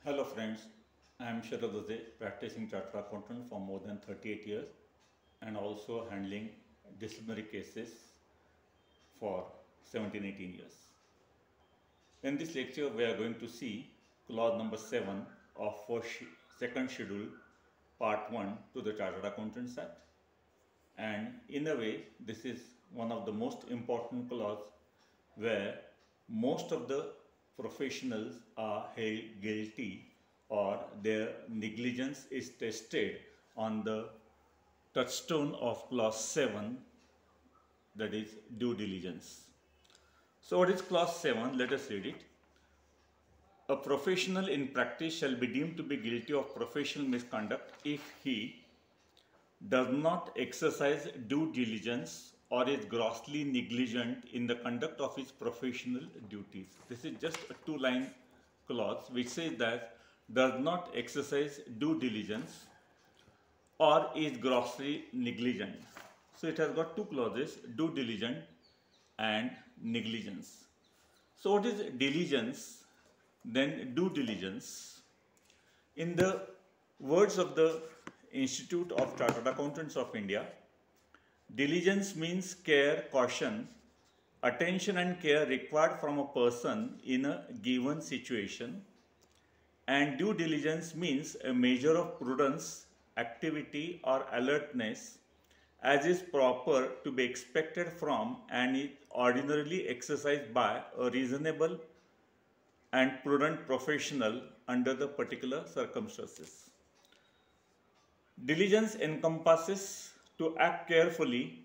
Hello friends, I am Sharad Dade, practicing chartered accountant for more than 38 years and also handling disciplinary cases for 17-18 years. In this lecture we are going to see clause number 7 of second schedule part 1 to the Chartered Accountants Act, and in a way this is one of the most important clause where most of the professionals are held guilty or their negligence is tested on the touchstone of clause 7, that is due diligence. So what is clause 7? Let us read it. A professional in practice shall be deemed to be guilty of professional misconduct if he does not exercise due diligence or is grossly negligent in the conduct of his professional duties. This is just a two-line clause which says that does not exercise due diligence or is grossly negligent. So it has got two clauses, due diligence and negligence. So what is diligence? Then due diligence. In the words of the Institute of Chartered Accountants of India, diligence means care, caution, attention and care required from a person in a given situation, and due diligence means a measure of prudence, activity or alertness as is proper to be expected from and is ordinarily exercised by a reasonable and prudent professional under the particular circumstances. Diligence encompasses to act carefully,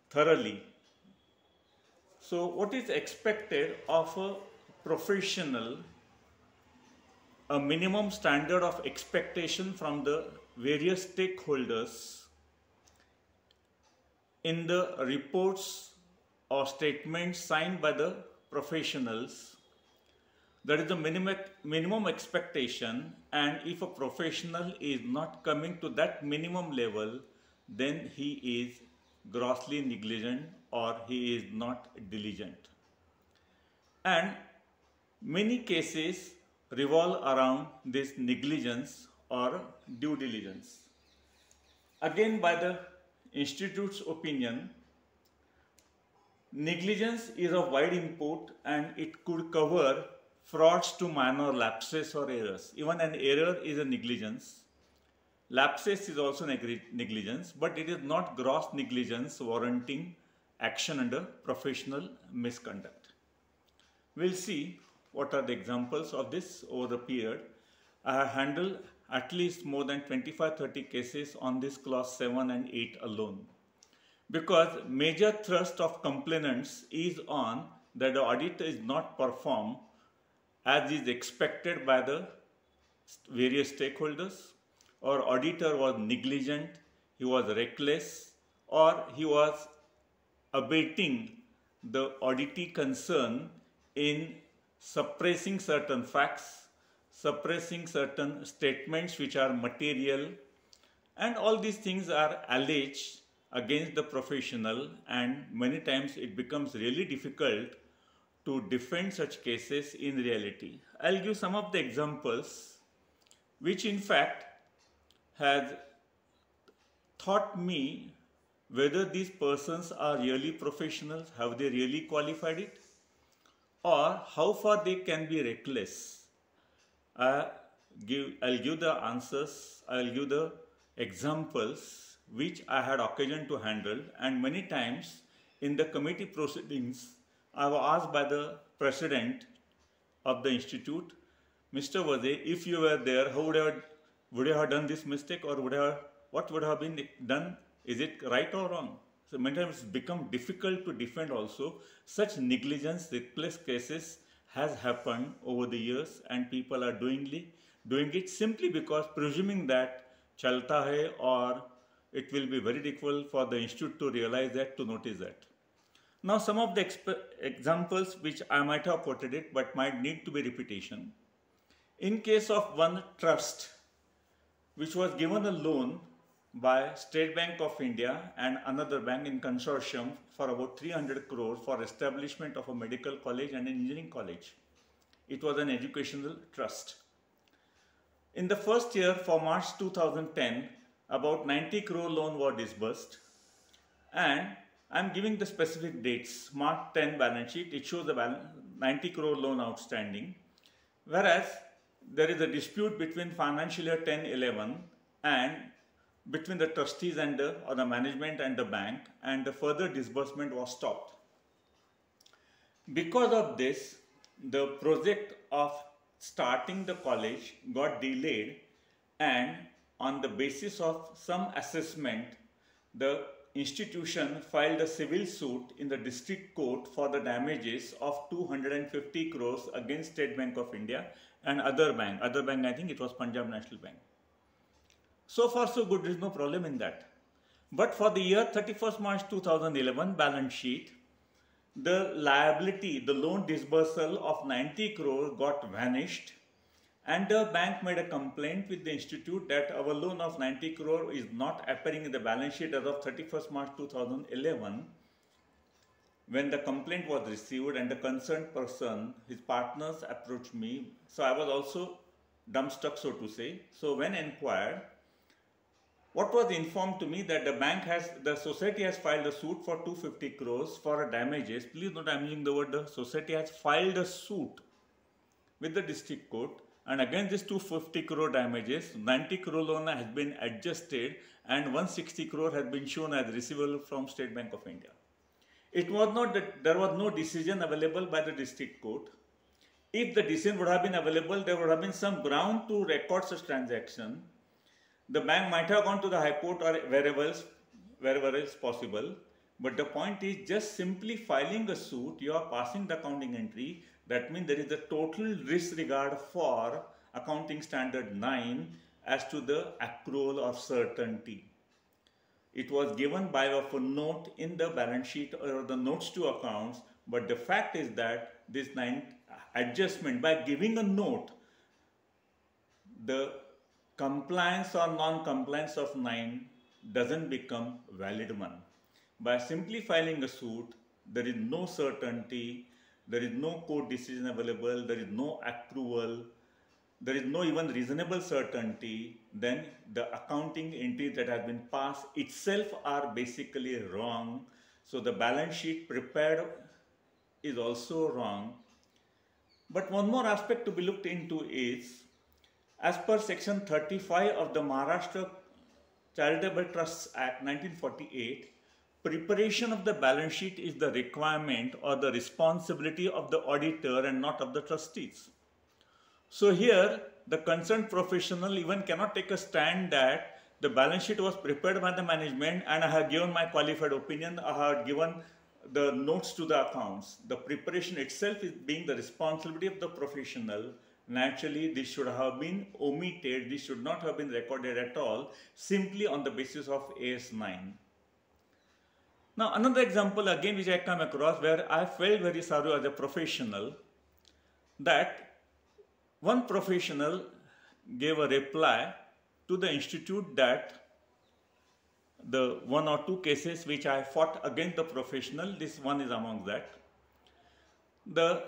thoroughly. So what is expected of a professional? A minimum standard of expectation from the various stakeholders in the reports or statements signed by the professionals. That is the minimum expectation, and if a professional is not coming to that minimum level, then he is grossly negligent or he is not diligent. And many cases revolve around this negligence or due diligence. Again, by the Institute's opinion, negligence is of wide import and it could cover frauds to minor lapses or errors. Even an error is a negligence. Lapses is also negligence, but it is not gross negligence warranting action under professional misconduct. We'll see what are the examples of this over the period. I have handled at least more than 25-30 cases on this clause 7 and 8 alone, because major thrust of complainants is on that the audit is not performed as is expected by the various stakeholders, or auditor was negligent, he was reckless, or he was abating the auditee concern in suppressing certain facts, suppressing certain statements which are material, and all these things are alleged against the professional, and many times it becomes really difficult to defend such cases in reality. I'll give some of the examples which in fact has taught me whether these persons are really professionals, have they really qualified it, or how far they can be reckless. I'll give the answers, I'll give the examples which I had occasion to handle, and many times in the committee proceedings I was asked by the president of the institute, Mr. Vade, if you were there, how would you have done this mistake, or what would have been done? Is it right or wrong? So many times it's become difficult to defend also. Such negligence, reckless cases has happened over the years, and people are doing it simply because presuming that chalta hai, or it will be very difficult for the institute to realize that, to notice that. Now some of the examples which I might have quoted it but might need to be repetition. In case of one trust which was given a loan by State Bank of India and another bank in consortium for about 300 crore for establishment of a medical college and an engineering college. It was an educational trust. In the first year, for March 2010, about 90 crore loan were disbursed, and I'm giving the specific dates. March 10 balance sheet, it shows the 90 crore loan outstanding, whereas there is a dispute between financial year 10-11 and between the trustees and the management and the bank, and the further disbursement was stopped. Because of this, the project of starting the college got delayed, and on the basis of some assessment, the institution filed a civil suit in the district court for the damages of 250 crores against State Bank of India and other bank, I think it was Punjab National Bank. So far so good, there is no problem in that. But for the year 31st March 2011 balance sheet, the liability, the loan disbursal of 90 crore got vanished, and the bank made a complaint with the institute that our loan of 90 crore is not appearing in the balance sheet as of 31st March 2011. When the complaint was received and the concerned person, his partners approached me, so I was also dumbstruck, so to say. So when inquired, what was informed to me that the society has filed a suit for 250 crores for damages. Please note I am using the word the society has filed a suit with the district court, and against this 250 crore damages, 90 crore loan has been adjusted and 160 crore has been shown as receivable from State Bank of India. It was not that there was no decision available by the district court. If the decision would have been available, there would have been some ground to record such transaction. The bank might have gone to the High Court or wherever else possible. But the point is, just simply filing a suit, you are passing the accounting entry. That means there is a total disregard for accounting standard 9 as to the accrual of certainty. It was given by a note in the balance sheet or the notes to accounts, but the fact is that this 9 adjustment, by giving a note, the compliance or non-compliance of 9 doesn't become valid one. By simply filing a suit, there is no certainty, there is no court decision available, there is no accrual, there is no even reasonable certainty, then the accounting entries that have been passed itself are basically wrong. So the balance sheet prepared is also wrong. But one more aspect to be looked into is, as per section 35 of the Maharashtra Charitable Trusts Act 1948, preparation of the balance sheet is the requirement or the responsibility of the auditor and not of the trustees. So here, the concerned professional even cannot take a stand that the balance sheet was prepared by the management and I have given my qualified opinion, I have given the notes to the accounts. The preparation itself is being the responsibility of the professional. Naturally, this should have been omitted, this should not have been recorded at all, simply on the basis of AS9. Now, another example again which I come across where I felt very sorry as a professional, that one professional gave a reply to the institute that the 1 or 2 cases which I fought against the professional, this one is among that. The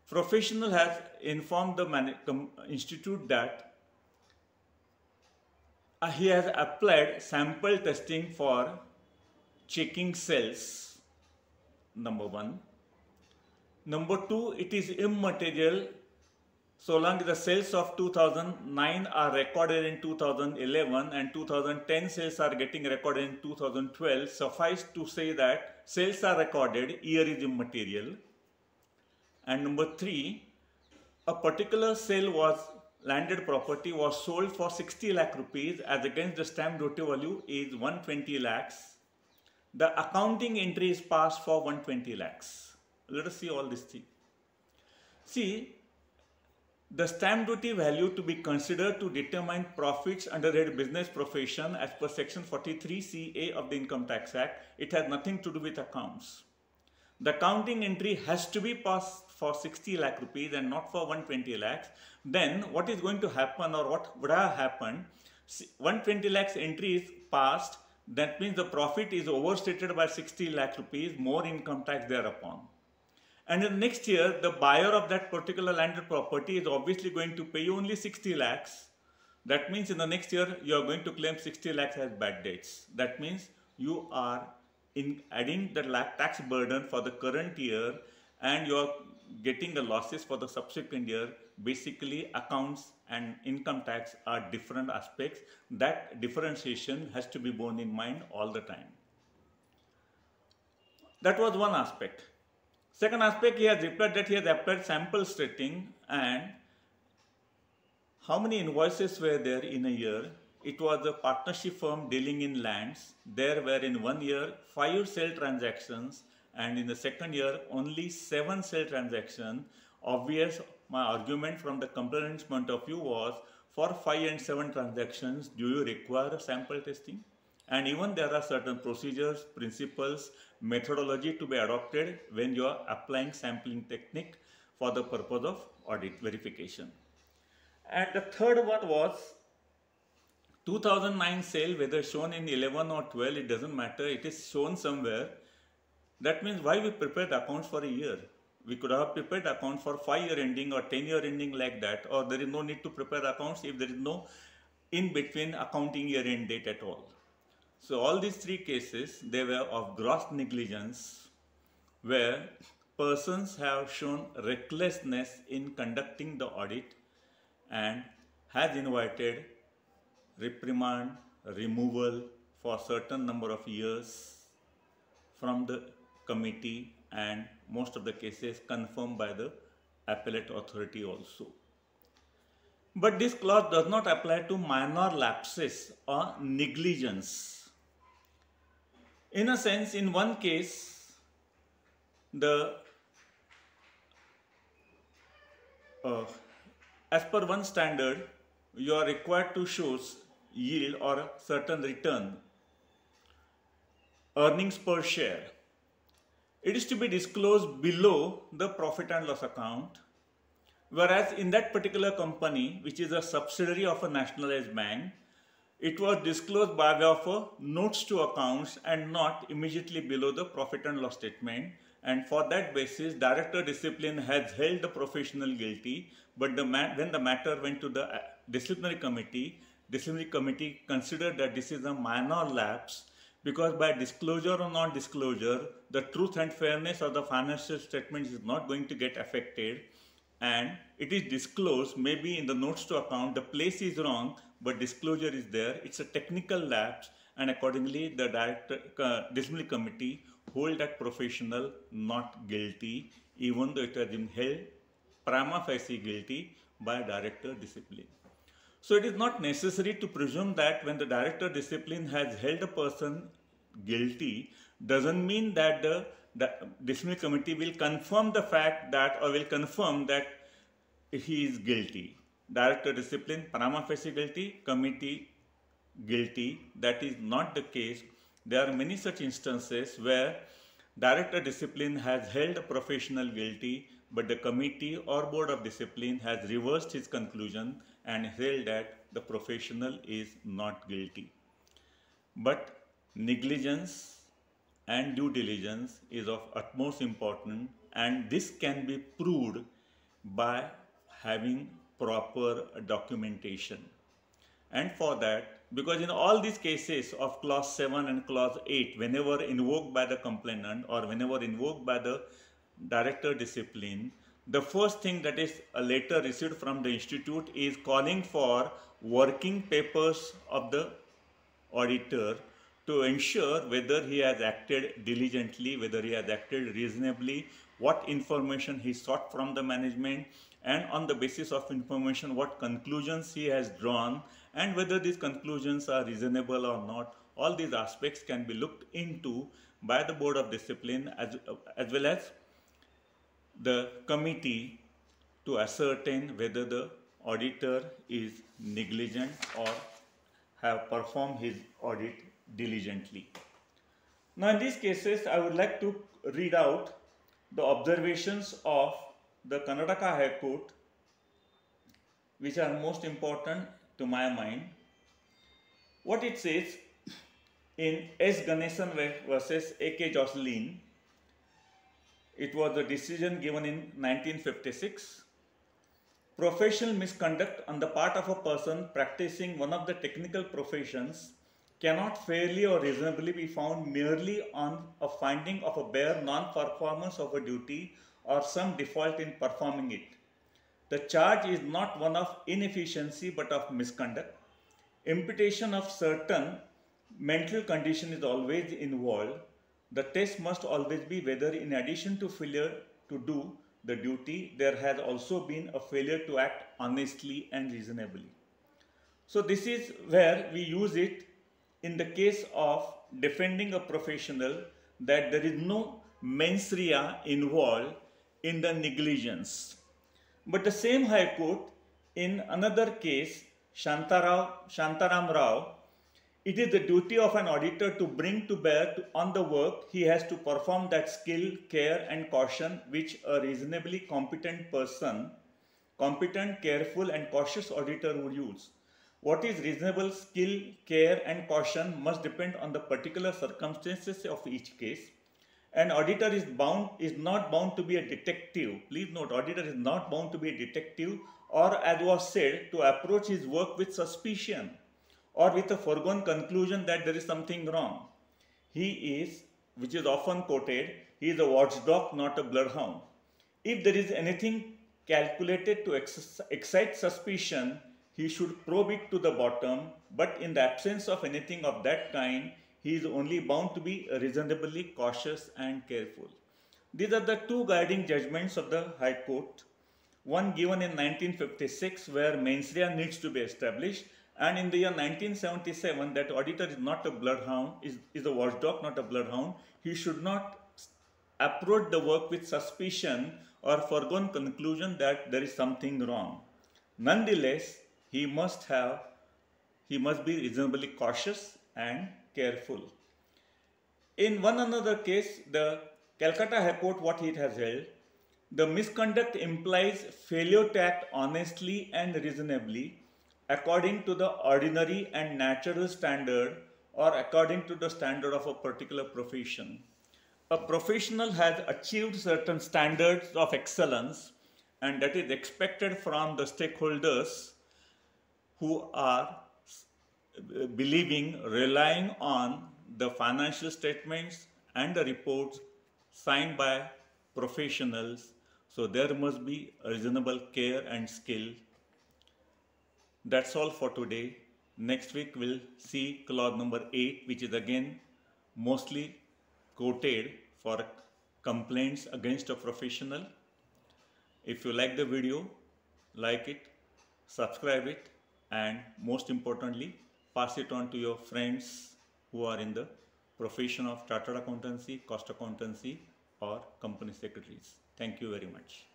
professional has informed the institute that he has applied sample testing for checking cells, number 1. Number 2, it is immaterial so long as the sales of 2009 are recorded in 2011 and 2010 sales are getting recorded in 2012. Suffice to say that sales are recorded, year is immaterial. And number 3, a particular sale was landed property was sold for 60 lakh rupees as against the stamp duty value is 120 lakhs. The accounting entry is passed for 120 lakhs. Let us see all this thing. See, the stamp duty value to be considered to determine profits under the business profession as per section 43CA of the Income Tax Act, it has nothing to do with accounts. The accounting entry has to be passed for 60 lakh rupees and not for 120 lakhs. Then what is going to happen, or what would have happened, 120 lakhs entry is passed, that means the profit is overstated by 60 lakh rupees, more income tax thereupon. And in the next year, the buyer of that particular landed property is obviously going to pay only 60 lakhs. That means in the next year you are going to claim 60 lakhs as bad debts. That means you are adding the tax burden for the current year, and you are getting the losses for the subsequent year. Basically, accounts and income tax are different aspects. That differentiation has to be borne in mind all the time. That was one aspect. Second aspect, he has replied that he has applied sample stating and how many invoices were there in a year. It was a partnership firm dealing in lands. There were in 1 year 5 sale transactions, and in the second year only 7 sale transactions. Obvious, my argument from the complainant's point of view was, for 5 and 7 transactions, do you require a sample testing? And even there are certain procedures, principles, methodology to be adopted when you are applying sampling technique for the purpose of audit verification. And the third one was 2009 sale, whether shown in 11 or 12, it doesn't matter, it is shown somewhere. That means why we prepared accounts for a year? We could have prepared accounts for 5-year ending or 10-year ending like that, or there is no need to prepare accounts if there is no in between accounting year end date at all. So all these 3 cases, they were of gross negligence, where persons have shown recklessness in conducting the audit and has invited reprimand, removal for certain number of years from the committee, and most of the cases confirmed by the appellate authority also. But this clause does not apply to minor lapses or negligence. In a sense, in one case, as per one standard, you are required to show yield or a certain return, earnings per share. It is to be disclosed below the profit and loss account, whereas in that particular company, which is a subsidiary of a nationalized bank, it was disclosed by way of notes to accounts and not immediately below the profit and loss statement. And for that basis, director discipline has held the professional guilty, but when the matter went to the disciplinary committee considered that this is a minor lapse, because by disclosure or non-disclosure, the truth and fairness of the financial statement is not going to get affected, and it is disclosed maybe in the notes to account, the place is wrong, but disclosure is there. It's a technical lapse, and accordingly the disciplinary committee hold that professional not guilty, even though it has been held prima facie guilty by director discipline. So it is not necessary to presume that when the director discipline has held a person guilty, doesn't mean that the disciplinary committee will confirm the fact that, or will confirm that he is guilty. Director discipline, prima facie guilty, committee guilty. That is not the case. There are many such instances where director discipline has held a professional guilty, but the committee or board of discipline has reversed his conclusion and held that the professional is not guilty. But negligence and due diligence is of utmost importance, and this can be proved by having proper documentation. And for that, because in all these cases of clause 7 and clause 8, whenever invoked by the complainant or whenever invoked by the director discipline, the first thing that is a letter received from the institute is calling for working papers of the auditor to ensure whether he has acted diligently, whether he has acted reasonably, what information he sought from the management, and on the basis of information what conclusions he has drawn, and whether these conclusions are reasonable or not. All these aspects can be looked into by the board of discipline as well as the committee to ascertain whether the auditor is negligent or have performed his audit diligently. Now in these cases, I would like to read out the observations of the Karnataka High Court, which are most important to my mind. What it says in S. Ganesan versus A.K. Jocelyn, it was a decision given in 1956. professional misconduct on the part of a person practicing one of the technical professions cannot fairly or reasonably be found merely on a finding of a bare non-performance of a duty or some default in performing it. The charge is not one of inefficiency but of misconduct. Imputation of certain mental condition is always involved. The test must always be whether in addition to failure to do the duty, there has also been a failure to act honestly and reasonably. So this is where we use it in the case of defending a professional, that there is no mens rea involved in the negligence. But the same High Court in another case, Shantaram Rao, it is the duty of an auditor to bring to bear on the work he has to perform that skill, care and caution which a reasonably competent person, competent, careful and cautious auditor would use. What is reasonable skill, care and caution must depend on the particular circumstances of each case. An auditor is not bound to be a detective. Please note, auditor is not bound to be a detective, or as was said, to approach his work with suspicion or with a foregone conclusion that there is something wrong. He is, which is often quoted, he is a watchdog, not a bloodhound. If there is anything calculated to excite suspicion, he should probe it to the bottom, but in the absence of anything of that kind, he is only bound to be reasonably cautious and careful. These are the two guiding judgments of the High Court. One given in 1956 where mens rea needs to be established, and in the year 1977 that auditor is not a bloodhound, is a watchdog, not a bloodhound. He should not approach the work with suspicion or foregone conclusion that there is something wrong. Nonetheless, he must be reasonably cautious and careful. In one another case, the Calcutta High Court, what it has held, the misconduct implies failure to act honestly and reasonably according to the ordinary and natural standard or according to the standard of a particular profession. A professional has achieved certain standards of excellence, and that is expected from the stakeholders who are relying on the financial statements and the reports signed by professionals. So there must be a reasonable care and skill. That's all for today. Next week we'll see clause number 8, which is again mostly quoted for complaints against a professional. If you like the video, like it, subscribe it, and most importantly, pass it on to your friends who are in the profession of chartered accountancy, cost accountancy, or company secretaries. Thank you very much.